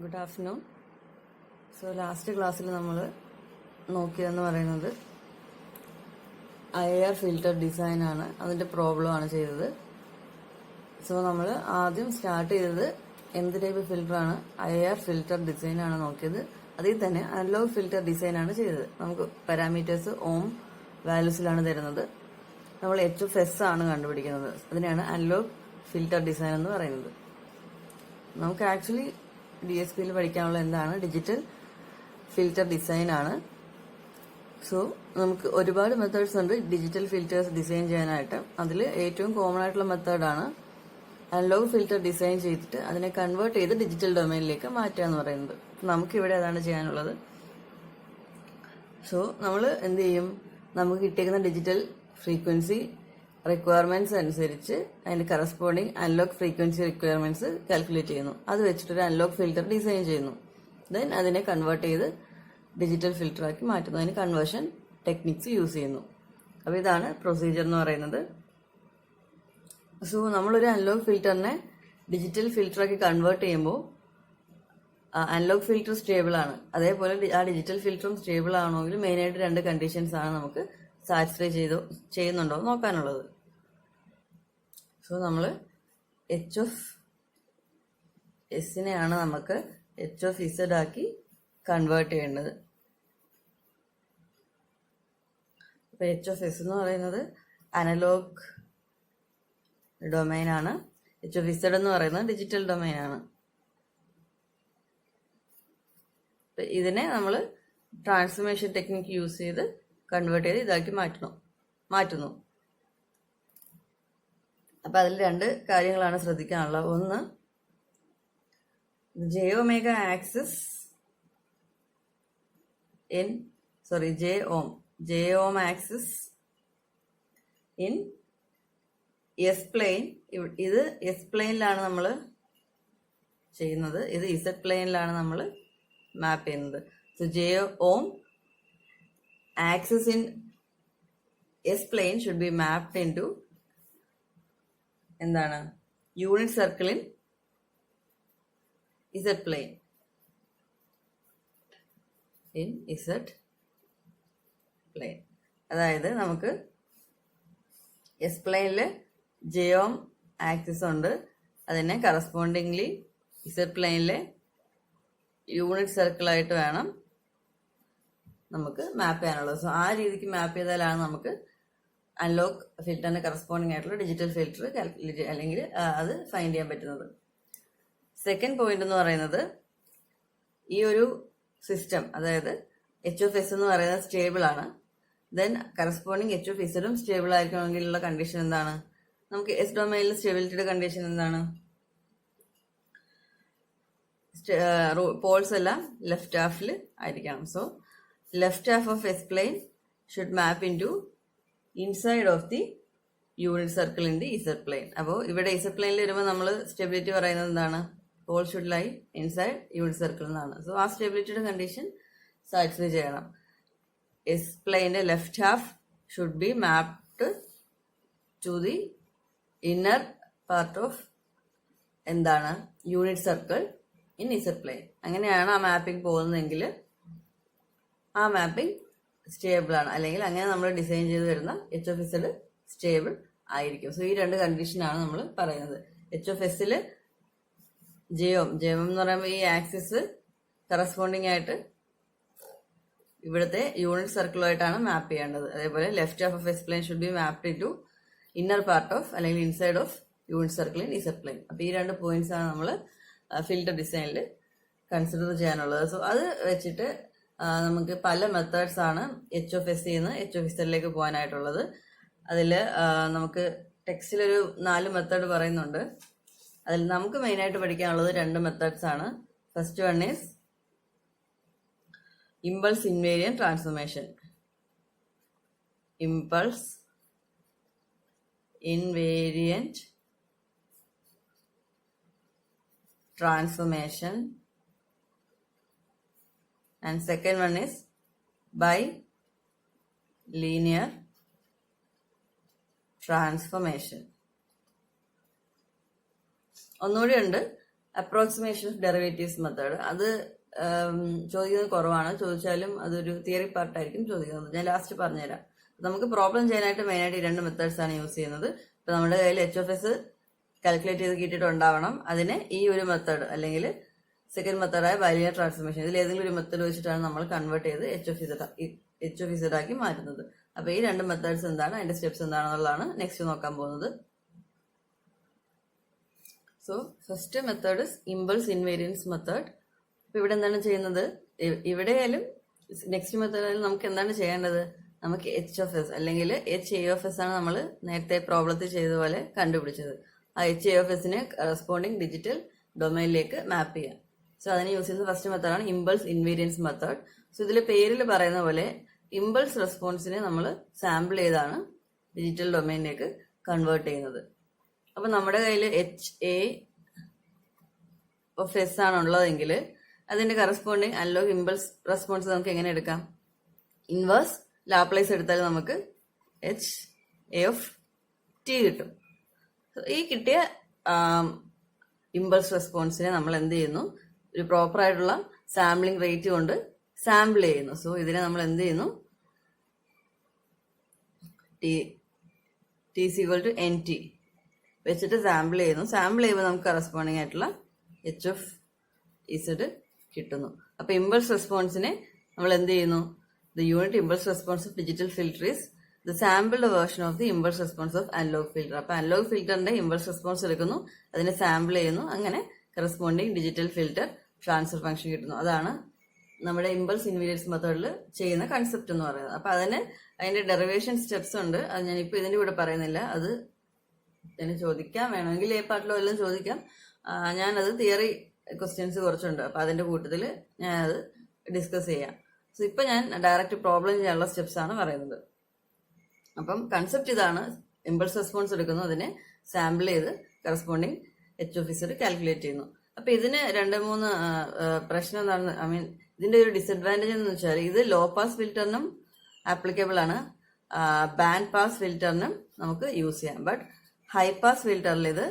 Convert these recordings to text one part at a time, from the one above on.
Good afternoon. So last ക്ലാസ്സിൽ നമ്മൾ നോക്കിയതെന്ന് പറയുന്നത് IIR ഫിൽറ്റർ ഡിസൈനാണ്, അതിൻ്റെ പ്രോബ്ലമാണ് ചെയ്തത്. സോ നമ്മൾ ആദ്യം സ്റ്റാർട്ട് ചെയ്തത് എന്ത് ടൈപ്പ് ഫിൽറ്ററാണ്, IIR ഫിൽറ്റർ ഡിസൈനാണ് നോക്കിയത്. അതിൽ തന്നെ അനലോഗ് ഫിൽറ്റർ ഡിസൈനാണ് ചെയ്തത്. നമുക്ക് പാരാമീറ്റേഴ്സ് ഓം വാല്യൂസിലാണ് തരുന്നത്. നമ്മൾ HFS ആണ് കണ്ടുപിടിക്കുന്നത്. അതിനെയാണ് അനലോഗ് ഫിൽറ്റർ ഡിസൈൻ എന്ന് പറയുന്നത്. നമുക്ക് ആക്ച്വലി DSPയിൽ പഠിക്കാനുള്ള എന്താണ്, ഡിജിറ്റൽ ഫിൽറ്റർ ഡിസൈൻ ആണ്. സോ നമുക്ക് ഒരുപാട് മെത്തേഡ്സ് ഉണ്ട് ഡിജിറ്റൽ ഫിൽറ്റേഴ്സ് ഡിസൈൻ ചെയ്യാനായിട്ട്. അതിൽ ഏറ്റവും കോമൺ ആയിട്ടുള്ള മെത്തേഡാണ് അനലോഗ് ഫിൽറ്റർ ഡിസൈൻ ചെയ്തിട്ട് അതിനെ കൺവേർട്ട് ചെയ്ത് ഡിജിറ്റൽ ഡൊമൈനിലേക്ക് മാറ്റുക എന്ന് പറയുന്നത്. നമുക്കിവിടെ അതാണ് ചെയ്യാനുള്ളത്. സോ നമ്മൾ എന്ത് ചെയ്യും, നമുക്ക് കിട്ടിയിരിക്കുന്ന ഡിജിറ്റൽ ഫ്രീക്വൻസി റിക്വയർമെന്റ്സ് അനുസരിച്ച് അതിന്റെ corresponding analogue frequency requirements calculate ചെയ്യുന്നു. അത് വെച്ചിട്ടൊരു അനലോഗ് ഫിൽറ്റർ ഡിസൈൻ ചെയ്യുന്നു. ദെൻ അതിനെ കൺവേർട്ട് ചെയ്ത് ഡിജിറ്റൽ ഫിൽറ്ററാക്കി മാറ്റുന്നു. അതിന് കൺവേർഷൻ ടെക്നിക്സ് യൂസ് ചെയ്യുന്നു. അപ്പോൾ ഇതാണ് പ്രൊസീജിയർ എന്ന് പറയുന്നത്. സോ നമ്മളൊരു അനലോഗ് ഫിൽറ്ററിനെ ഡിജിറ്റൽ ഫിൽറ്ററാക്കി കൺവേർട്ട് ചെയ്യുമ്പോൾ അനലോഗ് ഫിൽറ്റർ സ്റ്റേബിൾ ആണ്, അതേപോലെ ആ ഡിജിറ്റൽ ഫിൽറ്ററും സ്റ്റേബിൾ ആണെങ്കിൽ മെയിനായിട്ട് രണ്ട് കണ്ടീഷൻസ് ആണ് നമുക്ക് സാറ്റിസ്ഫൈ ചെയ്യുന്നുണ്ടോ നോക്കാനുള്ളത്. സോ നമ്മൾ HFSനെയാണ് നമുക്ക് HFZ ആക്കി കൺവേർട്ട് ചെയ്യേണ്ടത്. അപ്പൊ HFS എന്ന് പറയുന്നത് അനലോഗ് ഡൊമൈൻ ആണ്, HFZ എന്ന് പറയുന്നത് ഡിജിറ്റൽ ഡൊമൈൻ ആണ്. ഇതിനെ നമ്മൾ ട്രാൻസ്ഫോർമേഷൻ ടെക്നിക്ക് യൂസ് ചെയ്ത് കൺവേർട്ട് ചെയ്ത് ഇതാക്കി മാറ്റുന്നു. അപ്പൊ അതിൽ രണ്ട് കാര്യങ്ങളാണ് ശ്രദ്ധിക്കാനുള്ളത്. ഒന്ന്, j omega axis j ohm axis in S plane. ഇത് എസ് പ്ലെയിനിലാണ് നമ്മൾ ചെയ്യുന്നത്, ഇത് ഇസഡ് പ്ലെയിനിലാണ് നമ്മൾ മാപ്പ് ചെയ്യുന്നത്. So j ohm axis in S plane should be mapped into എന്താണ്, unit circle in Z plane. അതായത് നമുക്ക് എസ് പ്ലെയിനില് ജെഓം ആക്സിസ് ഉണ്ട്, അതിനെ കറസ്പോണ്ടിങ്ലി ഇസഡ് പ്ലെയിനിലെ യൂണിറ്റ് സർക്കിൾ ആയിട്ട് വേണം നമുക്ക് മാപ്പ് ചെയ്യാനുള്ളത്. സോ ആ രീതിക്ക് മാപ്പ് ചെയ്താലാണ് നമുക്ക് അനലോഗ് ഫിൽറ്ററിന് കറസ്പോണ്ടിങ് ആയിട്ടുള്ള ഡിജിറ്റൽ ഫിൽറ്റർ കാൽക്കുലേറ്റ് അല്ലെങ്കിൽ അത് ഫൈൻഡ് ചെയ്യാൻ പറ്റുന്നത്. സെക്കൻഡ് പോയിന്റ് എന്ന് പറയുന്നത്, ഈ ഒരു സിസ്റ്റം അതായത് HFS എന്ന് പറയുന്നത് സ്റ്റേബിൾ ആണ്. ദെൻ കറസ്പോണ്ടിങ് HFSലും സ്റ്റേബിൾ ആയിരിക്കണമെങ്കിലുള്ള കണ്ടീഷൻ എന്താണ്, നമുക്ക് എസ് ഡൊമൈനിൽ സ്റ്റെബിലിറ്റിയുടെ കണ്ടീഷൻ എന്താണ്, പോൾസ് എല്ലാം ലെഫ്റ്റ് ഹാഫിൽ ആയിരിക്കണം. So left half of S plane should map into inside of the unit circle in the Z plane. അപ്പോൾ ഇവിടെ ഇസഡ് പ്ലെയിനിൽ വരുമ്പോൾ നമ്മൾ സ്റ്റെബിലിറ്റി പറയുന്നത് എന്താണ്, pole should lie inside unit circle എന്നാണ്. സോ ആ സ്റ്റെബിലിറ്റിയുടെ കണ്ടീഷൻ സാറ്റിസ്ഫൈ ചെയ്യണം. എസ് പ്ലെയിന്റെ left half should be mapped to the inner part of എന്താണ്, unit circle in Z plane. അങ്ങനെയാണ് ആ മാപ്പിംഗ് പോകുന്നതെങ്കിൽ ആ മാപ്പിംഗ് സ്റ്റേബിൾ ആണ്, അല്ലെങ്കിൽ അങ്ങനെ നമ്മൾ ഡിസൈൻ ചെയ്ത് വരുന്ന HFSൽ സ്റ്റേബിൾ ആയിരിക്കും. സോ ഈ രണ്ട് കണ്ടീഷനാണ് നമ്മൾ പറയുന്നത്. HFSൽ ജെഓം എന്ന് പറയുമ്പോൾ ഈ ആക്സിസ് കറസ്പോണ്ടിങ് ആയിട്ട് ഇവിടുത്തെ യൂണിറ്റ് സർക്കിളുമായിട്ടാണ് മാപ്പ് ചെയ്യേണ്ടത്. അതേപോലെ left half of S plane should be mapped to inner part of അല്ലെങ്കിൽ inside of unit circle in Z plane. അപ്പൊ ഈ രണ്ട് പോയിന്റ്സ് ആണ് നമ്മൾ ഫിൽറ്റർ ഡിസൈനിൽ കൺസിഡർ ചെയ്യാനുള്ളത്. സോ അത് വെച്ചിട്ട് നമുക്ക് പല മെത്തേഡ്സ് ആണ് HFS നിന്ന് HFSലേക്ക് പോകാനായിട്ടുള്ളത്. അതിൽ നമുക്ക് ടെക്സ്റ്റിലൊരു 4 മെത്തേഡ് പറയുന്നുണ്ട്. അതിൽ നമുക്ക് മെയിനായിട്ട് പഠിക്കാനുള്ളത് 2 മെത്തേഡ്സ് ആണ്. First one is impulse invariant transformation. Impulse invariant transformation, and second one is bilinear transformation. ഒന്നുകൂടി ഉണ്ട്, അപ്രോക്സിമേഷൻ ഓഫ് ഡെറിവേറ്റീവ്സ് മെത്തേഡ് അത് ചോദിക്കുന്നത് കുറവാണ്. ചോദിച്ചാലും അതൊരു തിയറി പാർട്ടായിരിക്കും ചോദിക്കുന്നത്. ഞാൻ ലാസ്റ്റ് പറഞ്ഞുതരാം. നമുക്ക് പ്രോബ്ലം ചെയ്യാനായിട്ട് മെയിനായിട്ട് ഈ രണ്ട് മെത്തേഡ്സ് ആണ് യൂസ് ചെയ്യുന്നത്. ഇപ്പൊ നമ്മുടെ കയ്യിൽ HF കാൽക്കുലേറ്റ് ചെയ്ത് കിട്ടിയിട്ടുണ്ടാവണം. അതിന് ഈ ഒരു മെത്തേഡ് അല്ലെങ്കിൽ സെക്കൻഡ് മെത്തേഡായ ബൈലിനിയർ ട്രാൻസ്ഫോർമേഷൻ ഇതിൽ ഏതെങ്കിലും ഒരു മെത്തേഡ് വെച്ചിട്ടാണ് നമ്മൾ കൺവേർട്ട് ചെയ്ത് HF ആക്കി മാറ്റുന്നത്. അപ്പൊ ഈ രണ്ട് മെത്തേഡ്സ് എന്താണ്, അതിന്റെ സ്റ്റെപ്സ് എന്താണെന്നുള്ളതാണ് നെക്സ്റ്റ് നോക്കാൻ പോകുന്നത്. So first method is impulse invariance method. അപ്പൊ ഇവിടെ എന്താണ് ചെയ്യുന്നത്, ഇവിടെയായാലും നെക്സ്റ്റ് മെത്തേഡിൽ നമുക്ക് എന്താണ് ചെയ്യേണ്ടത്, നമുക്ക് HF അല്ലെങ്കിൽ HAF ആണ് നമ്മൾ നേരത്തെ പ്രോബ്ലത്തിൽ ചെയ്തതുപോലെ കണ്ടുപിടിച്ചത്. ആ HAF കറസ്പോണ്ടിങ് ഡിജിറ്റൽ ഡൊമൈനിലേക്ക് മാപ്പ് ചെയ്യാം. സോ അതിന് യൂസ് ചെയ്യുന്ന ഫസ്റ്റ് മെത്തേഡാണ് ഇമ്പൾസ് ഇൻവേരിയൻസ് മെത്തേഡ്. സോ ഇതിൽ പേരിൽ പറയുന്ന പോലെ ഇമ്പൾസ് റെസ്പോൺസിനെ നമ്മൾ സാമ്പിൾ ചെയ്താണ് ഡിജിറ്റൽ ഡൊമൈനിലേക്ക് കൺവേർട്ട് ചെയ്യുന്നത്. അപ്പൊ നമ്മുടെ കയ്യിൽ HAF ആണ് ഉള്ളതെങ്കിൽ അതിന്റെ കറസ്പോണ്ടിങ് അനലോഗ് ഇമ്പൾസ് റെസ്പോൺസ് നമുക്ക് എങ്ങനെ എടുക്കാം, ഇൻവേഴ്സ് ലാപ്ലേസ് എടുത്താൽ നമുക്ക് HAF കിട്ടും. ഈ കിട്ടിയ ഇമ്പൾസ് റെസ്പോൺസിനെ നമ്മൾ എന്ത് ചെയ്യുന്നു, ഒരു പ്രോപ്പർ ആയിട്ടുള്ള സാമ്പിളിംഗ് റേറ്റ് കൊണ്ട് സാമ്പിൾ ചെയ്യുന്നു. സോ ഇതിനെ നമ്മൾ എന്ത് ചെയ്യുന്നു, T=NT വെച്ചിട്ട് സാമ്പിൾ ചെയ്യുന്നു. സാമ്പിൾ ചെയ്യുമ്പോൾ നമുക്ക് കറസ്പോണ്ടിങ് ആയിട്ടുള്ള HF കിട്ടുന്നു. അപ്പൊ ഇമ്പൾസ് റെസ്പോൺസിനെ നമ്മൾ എന്ത് ചെയ്യുന്നു, the unit impulse response of digital filter is the sampled version of the impulse response of analogue filter. അപ്പൊ അനലോഗ് ഫിൽറ്ററിന്റെ ഇമ്പൾസ് റെസ്പോൺസ് എടുക്കുന്നു, അതിനെ സാമ്പിൾ ചെയ്യുന്നു, അങ്ങനെ corresponding digital filter transfer function കിട്ടുന്നു. അതാണ് നമ്മുടെ ഇമ്പൾസ് ഇൻവേരിയൻസ് മെത്തേഡിൽ ചെയ്യുന്ന കൺസെപ്റ്റ് എന്ന് പറയുന്നത്. അപ്പൊ അതിന്റെ ഡെറിവേഷൻ സ്റ്റെപ്സ് ഉണ്ട്. അത് ഞാനിപ്പോ ഇതിന്റെ കൂടെ പറയുന്നില്ല. അത് ഇതിന് ചോദിക്കാം, വേണമെങ്കിൽ ഈ പാർട്ടിലോ എല്ലാം ചോദിക്കാം. ഞാനത് തിയറി ക്വസ്റ്റ്യൻസ് കുറച്ചുണ്ട്, അപ്പൊ അതിന്റെ കൂട്ടത്തിൽ ഞാനത് ഡിസ്കസ് ചെയ്യാം. സോ ഇപ്പൊ ഞാൻ ഡയറക്റ്റ് പ്രോബ്ലം ചെയ്യാനുള്ള സ്റ്റെപ്സ് ആണ് പറയുന്നത്. അപ്പം കൺസെപ്റ്റ് ഇതാണ്, ഇമ്പൾസ് റെസ്പോൺസ് എടുക്കുന്നു, അതിനെ സാമ്പിൾ ചെയ്ത് കറസ്പോണ്ടിങ് HF കാൽക്കുലേറ്റ് ചെയ്യുന്നു. അപ്പൊ ഇതിന് 2-3 പ്രശ്നം എന്താണ്, ഇതിന്റെ ഒരു ഡിസഡ്വാൻറ്റേജ് എന്ന് വെച്ചാൽ ഇത് ലോ പാസ് ഫിൽറ്ററിനും ആപ്ലിക്കബിൾ ആണ്, ബാൻഡ് പാസ് ഫിൽറ്ററിനും നമുക്ക് യൂസ് ചെയ്യാം. ബട്ട് ഹൈ പാസ് ഫിൽറ്ററിൽ ഇത്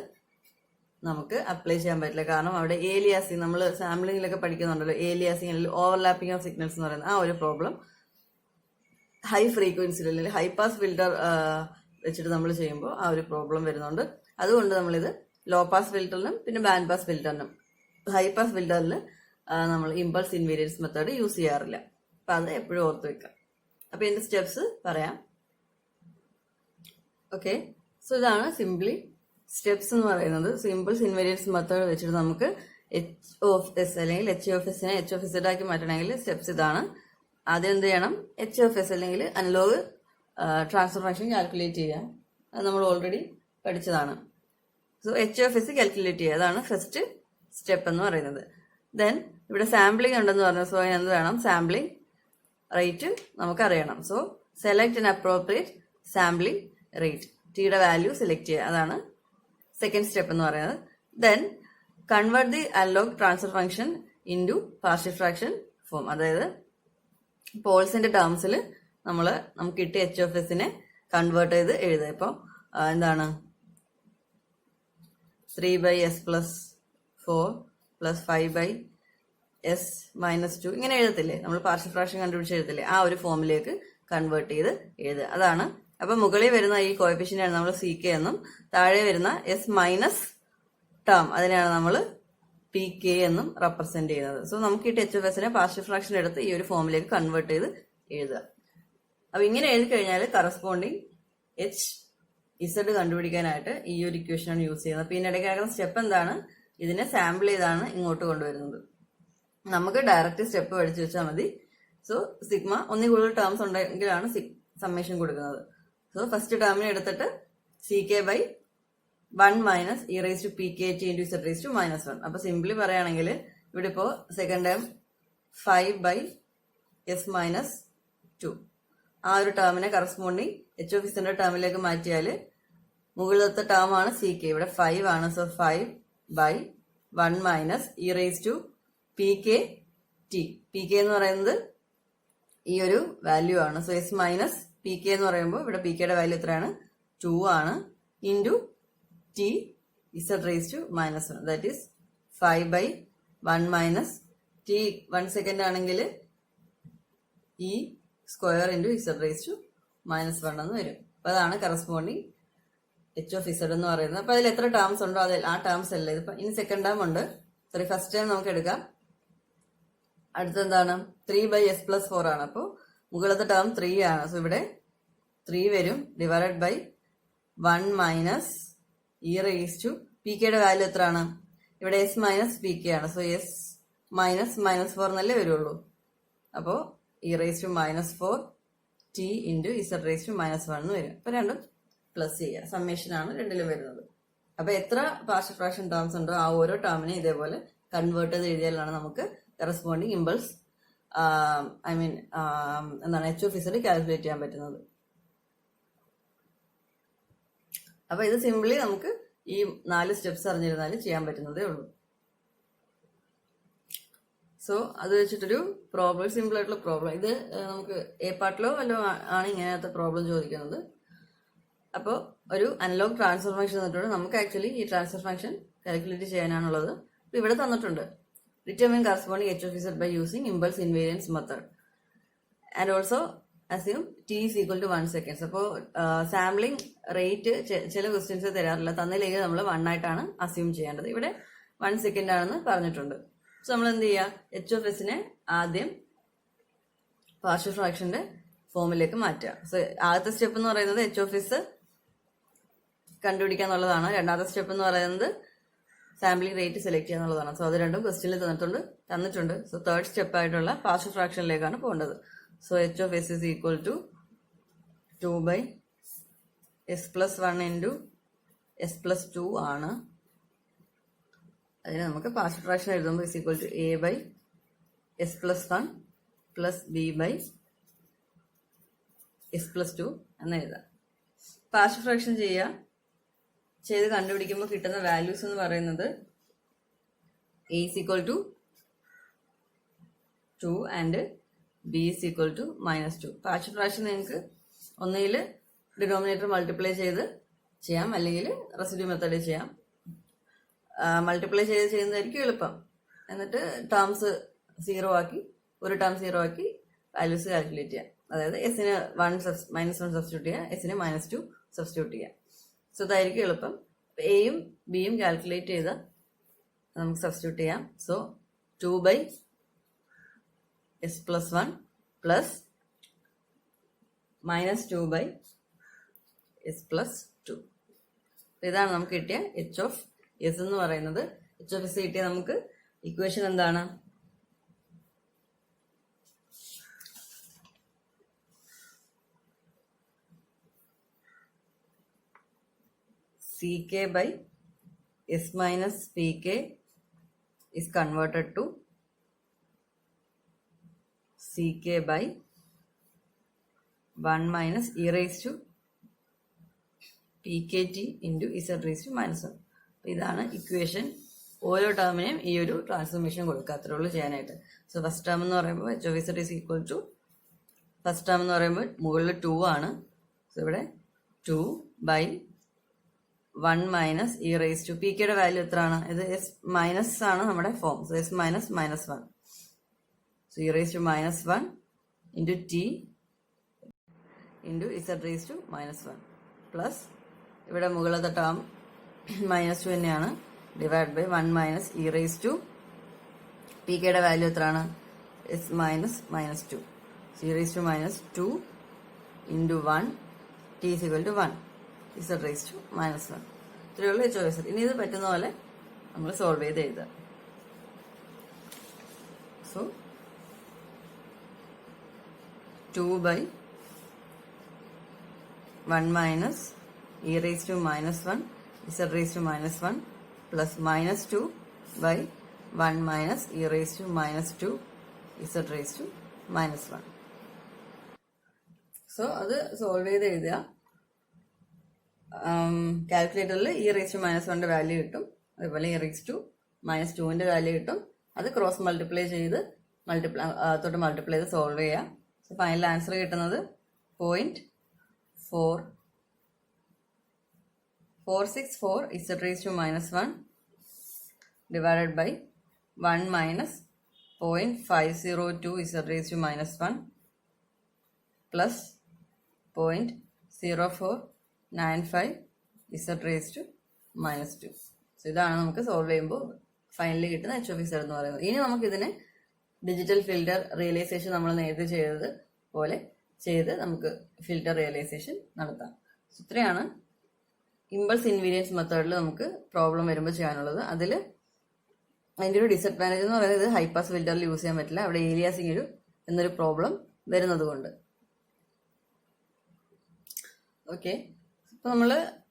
നമുക്ക് അപ്ലൈ ചെയ്യാൻ പറ്റില്ല. കാരണം അവിടെ ഏലിയാസിങ്, നമ്മൾ സാമ്പിളിങ്ങിലൊക്കെ പഠിക്കുന്നുണ്ടല്ലോ, ഏലിയാസിങ് അല്ലെങ്കിൽ ഓവർലാപ്പിംഗ് ഓഫ് സിഗ്നൽസ് എന്ന് പറയുന്ന ആ ഒരു പ്രോബ്ലം ഹൈ ഫ്രീക്വൻസിയിൽ അല്ലെങ്കിൽ ഹൈ പാസ് ഫിൽറ്റർ വെച്ചിട്ട് നമ്മൾ ചെയ്യുമ്പോൾ ആ ഒരു പ്രോബ്ലം വരുന്നുണ്ട്. അതുകൊണ്ട് നമ്മളിത് ലോ പാസ് ഫിൽറ്ററിനും പിന്നെ ബാൻഡ് പാസ് ഫിൽറ്ററിനും, ഹൈ പാസ് ഫിൽറ്ററിൽ നമ്മൾ ഇമ്പൾസ് ഇൻവേരിയൻസ് മെത്തേഡ് യൂസ് ചെയ്യാറില്ല. അപ്പൊ അത് എപ്പോഴും ഓർത്ത് വെക്കാം. അപ്പൊ ഇതിന്റെ സ്റ്റെപ്സ് പറയാം. ഓക്കെ, സോ ഇതാണ് സിംപ്ലി സ്റ്റെപ്സ് എന്ന് പറയുന്നത്. സോ ഇമ്പൾസ് ഇൻവേരിയൻസ് മെത്തേഡ് വെച്ചിട്ട് നമുക്ക് HOF അല്ലെങ്കിൽ HF ആക്കി മാറ്റണമെങ്കിൽ സ്റ്റെപ്സ് ഇതാണ്. ആദ്യം എന്ത് ചെയ്യണം, HF അല്ലെങ്കിൽ അനലോഗ് ട്രാൻസ്ഫർ ഫംഗ്ഷൻ കാൽക്കുലേറ്റ് ചെയ്യാം. അത് നമ്മൾ ഓൾറെഡി പഠിച്ചതാണ്. സോ HF കാൽക്കുലേറ്റ് ചെയ്യുക, അതാണ് ഫസ്റ്റ് സ്റ്റെപ്പ് എന്ന് പറയുന്നത്. ദെൻ ഇവിടെ സാമ്പിളിംഗ് ഉണ്ടെന്ന് പറഞ്ഞു. സോ അതിന് എന്ത് വേണം, സാമ്പിളിംഗ് റേറ്റ് നമുക്കറിയണം. So select an appropriate sampling rate, ടിയുടെ വാല്യൂ സെലക്ട് ചെയ്യുക, അതാണ് സെക്കൻഡ് സ്റ്റെപ്പ് എന്ന് പറയുന്നത്. Then convert the analog transfer function into partial fraction form. അതായത് പോൾസിന്റെ ടേംസിൽ നമുക്ക് കിട്ടിയ HF കൺവേർട്ട് ചെയ്ത് എഴുതുക. ഇപ്പോൾ എന്താണ് 3/s+4 + 5/s-2 ഇങ്ങനെ എഴുതത്തില്ലേ, നമ്മൾ പാർഷ്യൽ ഫ്രാക്ഷൻ കണ്ടുപിടിച്ച് എഴുതത്തില്ലേ, ആ ഒരു ഫോമിലേക്ക് കൺവേർട്ട് ചെയ്ത് എഴുതുക, അതാണ്. അപ്പൊ മുകളിൽ വരുന്ന ഈ കോഎഫിഷ്യന്റാണ് നമ്മൾ CK എന്നും, താഴെ വരുന്ന S- ടേം അതിനെയാണ് നമ്മൾ PK എന്നും റെപ്രസെന്റ് ചെയ്യുന്നത്. സോ നമുക്ക് കിട്ടിയ HF പാർഷ്യൽ ഫ്രാക്ഷൻ എടുത്ത് ഈ ഒരു ഫോമിലേക്ക് കൺവേർട്ട് ചെയ്ത് എഴുതുക. അപ്പൊ ഇങ്ങനെ എഴുതി കഴിഞ്ഞാൽ കറസ്പോണ്ടിങ് HZ കണ്ടുപിടിക്കാനായിട്ട് ഈ ഒരു ഇക്വേഷനാണ് യൂസ് ചെയ്യുന്നത്. പിന്നെ ഇടയ്ക്ക് നടക്കുന്ന സ്റ്റെപ്പ് എന്താണ്, ഇതിനെ സാമ്പിൾ ചെയ്താണ് ഇങ്ങോട്ട് കൊണ്ടുവരുന്നത്. നമുക്ക് ഡയറക്റ്റ് സ്റ്റെപ്പ് പഠിച്ചു വെച്ചാൽ മതി. സോ സിഗ്മ ഒന്നിൽ കൂടുതൽ ടേംസ് ഉണ്ടെങ്കിലാണ് സമ്മേഷൻ കൊടുക്കുന്നത്. സോ ഫസ്റ്റ് ടേമിനെ എടുത്തിട്ട് CK/1 - e⁻PKT × Z⁻⁻1. അപ്പൊ സിംപ്ലി പറയുകയാണെങ്കിൽ ഇവിടെ ഇപ്പോ സെക്കൻഡ് ടേം 5/s-2 ആ ഒരു ടേമിനെ കറസ്പോണ്ടിങ് HF ടേമിലേക്ക് മാറ്റിയാൽ മുകളിലത്തെ ടേം ആണ് CK, ഇവിടെ 5 ആണ്. So 5/1 - e⁻PKT. PK എന്ന് പറയുന്നത് ഈ ഒരു വാല്യൂ ആണ്. സോ S-PK എന്ന് പറയുമ്പോൾ ഇവിടെ PKയുടെ വാല്യൂ എത്രയാണ്, 2 ആണ്, into T Z⁻⁻1 that is 5/1 minus t 1 second ആണെങ്കിൽ e square into Z raise to -1 എന്ന് വരും. അപ്പൊ അതാണ് കറസ്പോണ്ടിങ് എച്ച് ഓഫ് ഇസഡ് എന്ന് പറയുന്നത്. അപ്പൊ അതിൽ എത്ര ടേംസ് ഉണ്ടോ അതിൽ ആ ടേംസ് അല്ല ഇതിപ്പോ ഇനി സെക്കൻഡ് ടേം ഉണ്ട്. സോറി ഫസ്റ്റ് ടേം നമുക്ക് എടുക്കാം. അടുത്തെന്താണ് 3/s+4 ആണ്. അപ്പോൾ മുകളിലത്തെ ടേം 3 ആണ്. സോ ഇവിടെ 3 വരും divided by 1 minus E raise to P കെയുടെ വാല്യൂ എത്രയാണ്? ഇവിടെ എസ് മൈനസ് പി കെ ആണ്. സോ എസ് -4 എന്നല്ലേ വരുള്ളൂ. അപ്പോൾ E raise to -4 T into Z raise to -1 എന്ന് വരും. അപ്പൊ രണ്ടും പ്ലസ് ചെയ്യുക. സമ്മേഷൻ ആണ് രണ്ടിലും വരുന്നത്. അപ്പൊ എത്ര പാർഷ്യൽ ഫ്രാക്ഷൻ ടേംസ് ഉണ്ടോ ആ ഓരോ ടേമിനെ ഇതേപോലെ കൺവേർട്ട് ചെയ്ത് എഴുതിയാലാണ് നമുക്ക് കറസ്പോണ്ടിങ് ഇമ്പൾസ് എന്താണ് എച്ച് ഓഫ് ഇസഡ് കാൽക്കുലേറ്റ് ചെയ്യാൻ പറ്റുന്നത്. അപ്പൊ ഇത് സിംപിളി നമുക്ക് ഈ 4 സ്റ്റെപ്സ് അറിഞ്ഞിരുന്നാൽ ചെയ്യാൻ പറ്റുന്നതേ ഉള്ളൂ. സോ അത് വെച്ചിട്ടൊരു പ്രോബ്ലം, സിമ്പിൾ ആയിട്ടുള്ള പ്രോബ്ലം. ഇത് നമുക്ക് എ പാർട്ടിലോ വല്ലോ ആണ് ഇങ്ങനത്തെ പ്രോബ്ലം ചോദിക്കുന്നത്. അപ്പോൾ ഒരു അനലോഗ് ട്രാൻസ്ഫർ ഫംഗ്ഷൻ തന്നിട്ടുണ്ട്. നമുക്ക് ആക്ച്വലി ഈ ട്രാൻസ്ഫർ ഫംഗ്ഷൻ കാൽക്കുലേറ്റ് ചെയ്യാനാണുള്ളത്. അപ്പോൾ ഇവിടെ തന്നിട്ടുണ്ട് determine corresponding H of Z by using impulse invariance method and also assume T is equal to 1 seconds. അപ്പോൾ സാമ്പിളിംഗ് റേറ്റ് ചില ക്വസ്റ്റ്യൻസ് തരാറില്ല, തന്നില്ലെങ്കിൽ നമ്മൾ 1 ആയിട്ടാണ് അസ്യൂം ചെയ്യേണ്ടത്. ഇവിടെ 1 സെക്കൻഡ് ആണെന്ന് പറഞ്ഞിട്ടുണ്ട്. സോ നമ്മൾ എന്ത് ചെയ്യുക, എച്ച് ഓഫ് എസിനെ ആദ്യം പാർഷ്യൽ ഫ്രാക്ഷന്റെ ഫോമിലേക്ക് മാറ്റുക. സോ ആദ്യത്തെ സ്റ്റെപ്പ് എന്ന് പറയുന്നത് എച്ച് ഓഫ് എസ് കണ്ടുപിടിക്കുക എന്നുള്ളതാണ്. രണ്ടാമത്തെ സ്റ്റെപ്പ് എന്ന് പറയുന്നത് സാമ്പിളിംഗ് റേറ്റ് സെലക്ട് ചെയ്യുക എന്നുള്ളതാണ്. സോ അത് രണ്ടും ക്വസ്റ്റ്യനിൽ തന്നിട്ടുണ്ട്. സോ തേർഡ് സ്റ്റെപ്പ് ആയിട്ടുള്ള പാർഷ്യൽ ഫ്രാക്ഷനിലേക്കാണ് പോകേണ്ടത്. So H of S is equal to 2/s+1 into s+2 ആണ്. അതിന് നമുക്ക് പാർഷ്യൽ ഫ്രാക്ഷൻ എഴുതുമ്പോൾ is equal to a/s+1 plus b/s+2 എന്ന് എഴുതാം. പാർഷ്യൽ ഫ്രാക്ഷൻ ചെയ്ത് കണ്ടുപിടിക്കുമ്പോൾ കിട്ടുന്ന വാല്യൂസ് എന്ന് പറയുന്നത് a is equal to 2 and b is equal to -2. Partial fraction നിങ്ങൾക്ക് ഒന്നുകിൽ ഡിനോമിനേറ്റർ മൾട്ടിപ്ലൈ ചെയ്ത് ചെയ്യാം, അല്ലെങ്കിൽ റെസിഡ്യൂ മെത്തേഡിൽ ചെയ്യാം. മൾട്ടിപ്ലൈ ചെയ്യുന്നതായിരിക്കും എളുപ്പം. എന്നിട്ട് ടേംസ് 0 ആക്കി, ഒരു ടേം 0 ആക്കി വാല്യൂസ് കാൽക്കുലേറ്റ് ചെയ്യാം. അതായത് എസിന് -1 സബ്സ്റ്റിറ്റ്യൂട്ട് ചെയ്യാം, എസിന് -2 സബ്സ്റ്റിറ്റ്യൂട്ട് ചെയ്യാം. സോ ഇതായിരിക്കും എളുപ്പം. എയും ബിയും കാൽക്കുലേറ്റ് ചെയ്ത് നമുക്ക് സബ്സ്റ്റിറ്റ്യൂട്ട് ചെയ്യാം. So 2/s+1 plus -2/s+2. ഇതാണ് നമുക്ക് കിട്ടിയ എച്ച് ഓഫ് എസ് എന്ന് പറയുന്നത്. എച്ച് ഓഫ് എസ് കിട്ടിയ നമുക്ക് ഇക്വേഷൻ എന്താണ്? CK/S minus PK is converted to CK/1 minus e raised to PKT into Z raised to -1. ഇതാണ് ഇക്വേഷൻ. ഓരോ ടേമിനെയും ഈ ഒരു ട്രാൻസ്ഫോർമേഷൻ കൊടുക്കുക, അത്രേ ഉള്ളൂ ചെയ്യാനായിട്ട്. സോ ഫസ്റ്റ് ടേം എന്ന് പറയുമ്പോൾ H of Z is equal to, first term എന്ന് പറയുമ്പോൾ മുകളിൽ 2 ആണ്. സോ ഇവിടെ 2/1 minus E raise to P കെയുടെ വാല്യൂ എത്രയാണ്? ഇത് എസ് മൈനസ് ആണ് നമ്മുടെ form. So S minus -1. So E raise to -1 into T into Z raise to -1 plus ഇവിടെ മുകളിലത്തെ ടേം -2 തന്നെയാണ്, divide by 1 minus E raise to P കെയുടെ value എത്രയാണ്? S minus -2. So E raise to -2 into 1 T is equal to 1 Z raise to -1. ഇത്രയേ ഉള്ളൂ H of Z. ഇനി ഇത് പറ്റുന്ന പോലെ നമ്മൾ സോൾവ് ചെയ്ത് എഴുതാം. So 2/1 minus E raise to -1 Z raise to -1 plus -2/1 minus E raise to -2 Z raise to -1. So അത് സോൾവ് ചെയ്ത് എഴുതുക. കാൽക്കുലേറ്ററിൽ ഇ റേസ് ടു -1ന്റെ വാല്യൂ കിട്ടും, അതുപോലെ ഇ റേസ് ടു -2ന്റെ വാല്യൂ കിട്ടും. അത് ക്രോസ് മൾട്ടിപ്ലൈ ചെയ്ത് മൾട്ടിപ്ലൈ ചെയ്ത് സോൾവ് ചെയ്യാം. സോ ഫൈനൽ ആൻസർ കിട്ടുന്നത് 0.464 Z raise to -1 divided by 1 minus 0.502 z raised to minus 1 plus 0.0495 z raised to minus 2. So ഇതാണ് നമുക്ക് സോൾവ് ചെയ്യുമ്പോൾ ഫൈനലി കിട്ടുന്ന എച്ച് ഓഫ് ഇസഡ് എന്ന് പറയുന്നത്. ഇനി നമുക്കിതിനെ ഡിജിറ്റൽ ഫിൽറ്റർ റിയലൈസേഷൻ നമ്മൾ നേരത്തെ ചെയ്തത് പോലെ ചെയ്ത് നമുക്ക് ഫിൽറ്റർ റിയലൈസേഷൻ നടത്താം. സോ ഇത്രയാണ് ഇമ്പൾസ് ഇൻവീരിയൻസ് മെത്തേഡിൽ നമുക്ക് പ്രോബ്ലം വരുമ്പോൾ ചെയ്യാനുള്ളത്. അതിൽ അതിൻ്റെ ഒരു ഡിസഡ്വാൻറ്റേജ് എന്ന് പറയുന്നത് ഹൈ പാസ് ഫിൽറ്ററിൽ യൂസ് ചെയ്യാൻ പറ്റില്ല, അവിടെ ഏലിയാസിംഗ് എന്നൊരു പ്രോബ്ലം വരുന്നത് കൊണ്ട്. ഓക്കെ, ഇപ്പോൾ നമ്മൾ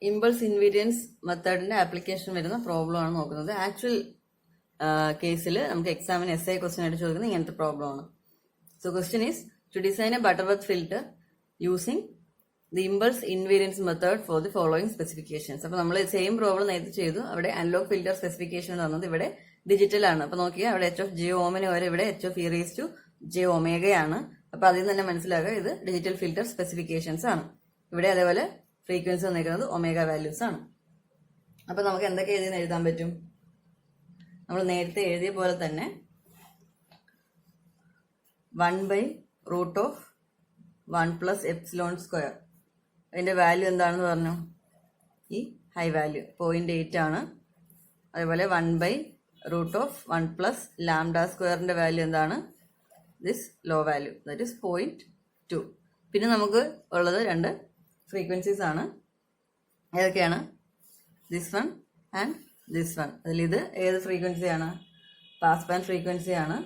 ഇമ്പൾസ് ഇൻവീരിയൻസ് മെത്തേഡിന്റെ ആപ്ലിക്കേഷൻ വരുന്ന പ്രോബ്ലം ആണ് നോക്കുന്നത്. ആക്ച്വൽ കേസിൽ നമുക്ക് എക്സാമിന് SI ക്വസ്റ്റ്യൻ ആയിട്ട് ചോദിക്കുന്നത് ഇങ്ങനത്തെ പ്രോബ്ലം ആണ്. So question is to design a Butterworth filter using the impulse invariance method for the following specifications. അപ്പൊ നമ്മൾ സെയിം പ്രോബ്ലം നേരത്തെ ചെയ്തു. അവിടെ അനലോഗ് ഫിൽറ്റർ സ്പെസിഫിക്കേഷൻ തന്നത് ഇവിടെ ഡിജിറ്റൽ ആണ്. അപ്പൊ നോക്കിയാൽ അവിടെ h(j)ന് വരെ ഇവിടെ h(e)(j)ω ആണ്. അപ്പൊ അതിൽ നിന്ന് തന്നെ മനസ്സിലാക്കുക ഇത് ഡിജിറ്റൽ ഫിൽറ്റർ സ്പെസിഫിക്കേഷൻസ് ആണ്. ഇവിടെ അതേപോലെ ഫ്രീക്വൻസി വന്നിരിക്കുന്നത് ഒമേഗ വാല്യൂസ് ആണ്. അപ്പൊ നമുക്ക് എന്തൊക്കെ എഴുതാൻ പറ്റും? നമ്മൾ നേരത്തെ എഴുതിയ പോലെ തന്നെ 1/√(1+ε²) അതിന്റെ വാല്യൂ എന്താണെന്ന് പറഞ്ഞു? ഈ ഹൈ വാല്യൂ 0.8 ആണ്. അതേപോലെ 1/√(1+λ²) വാല്യൂ എന്താണ്? This low value, that is 0.2. പിന്നെ നമുക്ക് ഉള്ളത് രണ്ട് ഫ്രീക്വൻസീസ് ആണ്. ഏതൊക്കെയാണ്? This one and this one. അതിൽ ഇത് ഏത് ഫ്രീക്വൻസിയാണ്? പാസ് ബാൻഡ് ഫ്രീക്വൻസി ആണ്.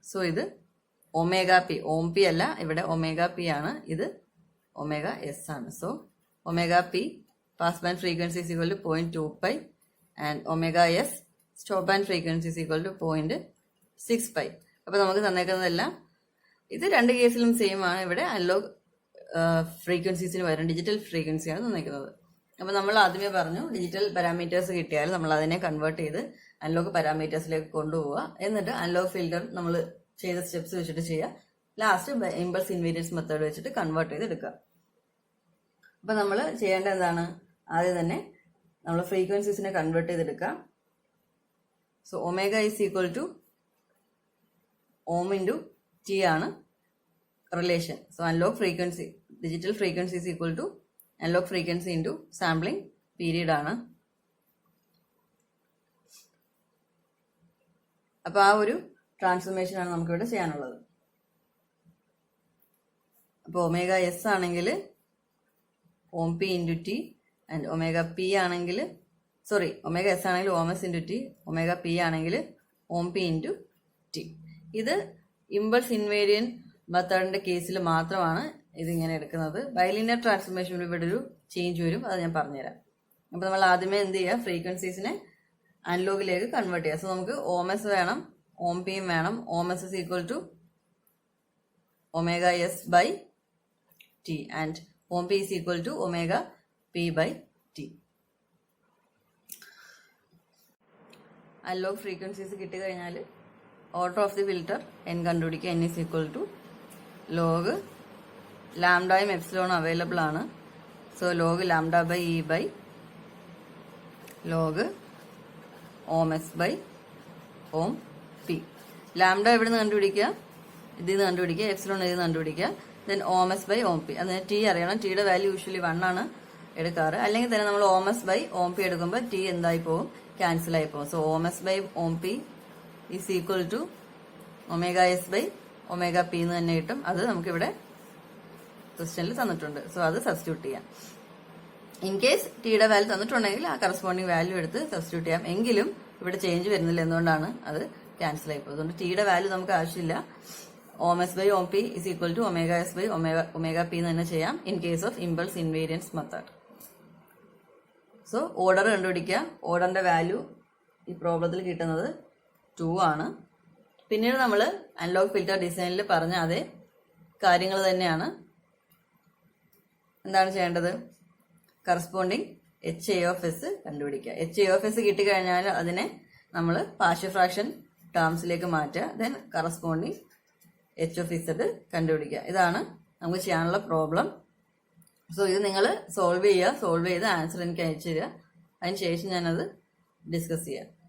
സോ ഇത് ഒമേഗ പി, ഓം പി അല്ല, ഇവിടെ ഒമേഗ പി ആണ്, ഇത് ഒമേഗ എസ് ആണ്. So omega P pass band frequency is equal to 0.2π and omega S stop band frequency is equal to 0.6π. അപ്പൊ നമുക്ക് തന്നേക്കുന്നതെല്ലാം ഇത് രണ്ട് കേസിലും സെയിം ആണ്. ഇവിടെ അനലോഗ് ഫ്രീക്വൻസീസിന് പകരം ഡിജിറ്റൽ ഫ്രീക്വൻസിയാണ് തന്നിരിക്കുന്നത്. അപ്പൊ നമ്മൾ ആദ്യമേ പറഞ്ഞു ഡിജിറ്റൽ പാരാമീറ്റേഴ്സ് കിട്ടിയാൽ നമ്മൾ അതിനെ കൺവേർട്ട് ചെയ്ത് അനലോഗ് പാരാമീറ്റേഴ്സിലേക്ക് കൊണ്ടുപോവുക. എന്നിട്ട് അനലോഗ് ഫിൽറ്റർ നമ്മൾ ചെയ്ത സ്റ്റെപ്സ് വെച്ചിട്ട് ചെയ്യുക. ലാസ്റ്റ് ഇമ്പൾസ് ഇൻവേരിയൻസ് മെത്തേഡ് വെച്ചിട്ട് കൺവേർട്ട് ചെയ്ത് എടുക്കുക. അപ്പൊ നമ്മൾ ചെയ്യേണ്ട എന്താണ്? ആദ്യം തന്നെ നമ്മൾ ഫ്രീക്വൻസീസിനെ കൺവേർട്ട് ചെയ്തെടുക്കുക. So omega is equal to ohm into T ആണ് relation. So analog frequency, digital frequency is equal to analog frequency into sampling period ആണ്. അപ്പൊ ആ ഒരു ട്രാൻസ്ഫോർമേഷൻ ആണ് നമുക്കിവിടെ ചെയ്യാനുള്ളത്. അപ്പോൾ ഒമേഗ എസ് ആണെങ്കിൽ ohm P into T and omega P ആണെങ്കിൽ ഒമേഗ എസ് ആണെങ്കിൽ ohm S into T, omega P ആണെങ്കിൽ ഓം പി ഇൻറ്റു ടി. ഇത് ഇമ്പൾസ് ഇൻവേരിയൻ മെത്തേഡിന്റെ കേസിൽ മാത്രമാണ് ഇതിങ്ങനെ എടുക്കുന്നത്. ബൈലിനിയർ ട്രാൻസ്ഫോർമേഷൻ ഇവിടെ ഒരു ചേഞ്ച് വരും, അത് ഞാൻ പറഞ്ഞുതരാം. അപ്പൊ നമ്മൾ ആദ്യമേ എന്ത് ചെയ്യുക? ഫ്രീക്വൻസീസിനെ അനലോഗിലേക്ക് കൺവേർട്ട് ചെയ്യുക. സോ നമുക്ക് ഓം എസ് വേണം, ഓം പിയും വേണം. Ohm S is equal to omega S by T and ohm P is equal to omega P by T. Analog frequencies കിട്ടിക്കഴിഞ്ഞാൽ order of the filter N കണ്ടുപിടിക്കുക. N is equal to log ലാംഡയും എപ്സിലോണും available ആണ്. So log lambda by E by log ohm S by Om P. Lambda എവിടെ നിന്ന് കണ്ടുപിടിക്കുക? ഇതിൽ നിന്ന് കണ്ടുപിടിക്കുക. എപ്സിലോൺ ഇതിൽ നിന്ന് കണ്ടുപിടിക്കുക. ദെൻ ഓം എസ് ബൈ ഓം പി. അതിന് ടി അറിയണം. ടിയുടെ വാല്യൂ യൂഷ്വലി 1 ആണ് എടുക്കാറ്. അല്ലെങ്കിൽ തന്നെ നമ്മൾ ഓം എസ് ബൈ ഓം പി എടുക്കുമ്പോൾ ടി എന്തായി പോകും? ക്യാൻസൽ ആയി പോകും. സോ ഓം S by Om P is equal to omega S by omega P എന്ന് തന്നെ കിട്ടും. അത് നമുക്കിവിടെ ക്വസ്റ്റ്യനിൽ തന്നിട്ടുണ്ട്. സോ അത് സബ്സ്റ്റിറ്റ്യൂട്ട് ചെയ്യാം. ഇൻ കേസ് ടിയുടെ വാല്യൂ തന്നിട്ടുണ്ടെങ്കിൽ ആ കറസ്പോണ്ടിങ് വാല്യൂ എടുത്ത് സബ്സ്റ്റിറ്റ്യൂട്ട് ചെയ്യാം. എങ്കിലും ഇവിടെ ചേഞ്ച് വരുന്നില്ല. എന്തുകൊണ്ടാണ്? അത് ക്യാൻസൽ ആയി പോകും. അതുകൊണ്ട് ടിയുടെ വാല്യൂ നമുക്ക് ആവശ്യമില്ല. Ohm S by Om P is equal to omega S by omega P എന്ന് തന്നെ ചെയ്യാം in case of impulse invariance method. So order കണ്ടുപിടിക്കുക. ഓർഡറിന്റെ വാല്യൂ ഈ പ്രോബ്ലത്തിൽ കിട്ടുന്നത് 2 ആണ്. പിന്നീട് നമ്മൾ അനലോഗ് ഫിൽറ്റർ ഡിസൈനിൽ പറഞ്ഞ അതേ കാര്യങ്ങൾ തന്നെയാണ്. എന്താണ് ചെയ്യേണ്ടത്? കറസ്പോണ്ടിങ് HA(s) കണ്ടുപിടിക്കുക. HA(s) കിട്ടിക്കഴിഞ്ഞാൽ അതിനെ നമ്മൾ പാർഷ്യൽ ഫ്രാക്ഷൻ ടേംസിലേക്ക് മാറ്റുക. ദെൻ കറസ്പോണ്ടിങ് H(z) കണ്ടുപിടിക്കുക. ഇതാണ് നമുക്ക് ചെയ്യാനുള്ള പ്രോബ്ലം. സോ ഇത് നിങ്ങൾ സോൾവ് ചെയ്യുക. സോൾവ് ചെയ്ത് ആൻസർ എനിക്ക് അയച്ചു തരിക. അതിനുശേഷം ഞാനത് ഡിസ്കസ് ചെയ്യാം.